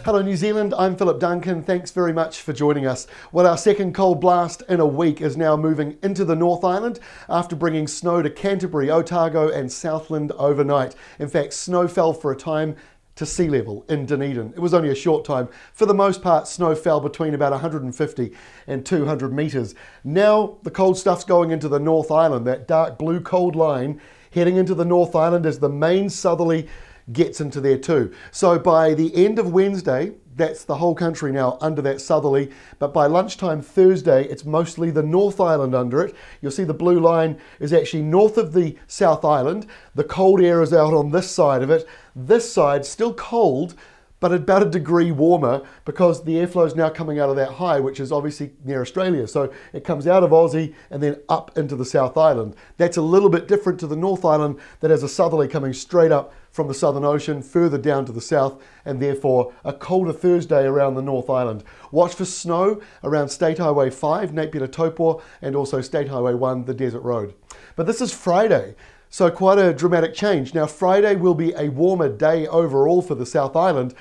Hello New Zealand, I'm Philip Duncan. Thanks very much for joining us. Well, our second cold blast in a week is now moving into the North Island after bringing snow to Canterbury, Otago and Southland overnight. In fact, snow fell for a time to sea level in Dunedin. It was only a short time. For the most part, snow fell between about 150 and 200 metres. Now the cold stuff's going into the North Island, that dark blue cold line heading into the North Island as the main southerly gets into there too. So by the end of Wednesday, that's the whole country now under that southerly, but by lunchtime Thursday, it's mostly the North Island under it. You'll see the blue line is actually north of the South Island. The cold air is out on this side of it. This side, still cold, but about a degree warmer because the airflow is now coming out of that high, which is obviously near Australia. So it comes out of Aussie and then up into the South Island. That's a little bit different to the North Island that has a southerly coming straight up from the Southern Ocean, further down to the south, and therefore a colder Thursday around the North Island. Watch for snow around State Highway 5, Napier to Taupo, and also State Highway 1, the Desert Road. But this is Friday, so quite a dramatic change. Now Friday will be a warmer day overall for the South Island,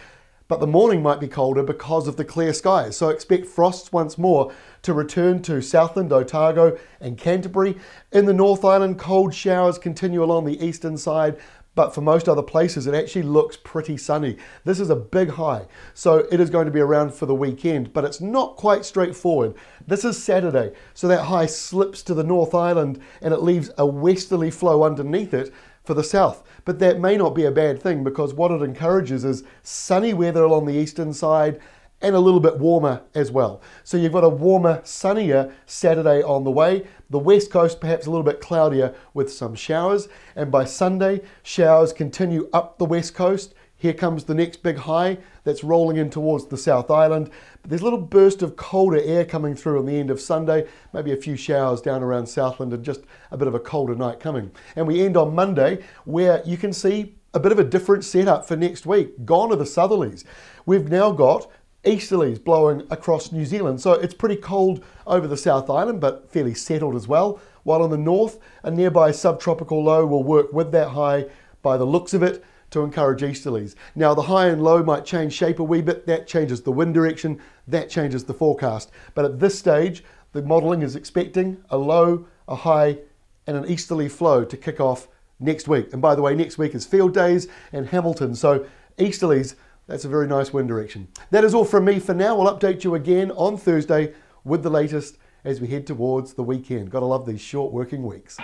but the morning might be colder because of the clear skies. So expect frosts once more to return to Southland, Otago and Canterbury. In the North Island, cold showers continue along the eastern side, but for most other places, it actually looks pretty sunny. This is a big high, so it is going to be around for the weekend, but it's not quite straightforward. This is Saturday, so that high slips to the North Island and it leaves a westerly flow underneath it for the south. But that may not be a bad thing because what it encourages is sunny weather along the eastern side and a little bit warmer as well. So you've got a warmer, sunnier Saturday on the way. The west coast perhaps a little bit cloudier with some showers. And by Sunday, showers continue up the west coast. Here comes the next big high that's rolling in towards the South Island. But there's a little burst of colder air coming through on the end of Sunday, maybe a few showers down around Southland and just a bit of a colder night coming. And we end on Monday where you can see a bit of a different setup for next week. Gone are the southerlies. We've now got easterlies blowing across New Zealand. So it's pretty cold over the South Island, but fairly settled as well. While in the north, a nearby subtropical low will work with that high by the looks of it to encourage easterlies. Now the high and low might change shape a wee bit. That changes the wind direction, that changes the forecast. But at this stage, the modelling is expecting a low, a high, and an easterly flow to kick off next week. And by the way, next week is field days in Hamilton. So easterlies, that's a very nice wind direction. That is all from me for now. We'll update you again on Thursday with the latest as we head towards the weekend. Gotta love these short working weeks.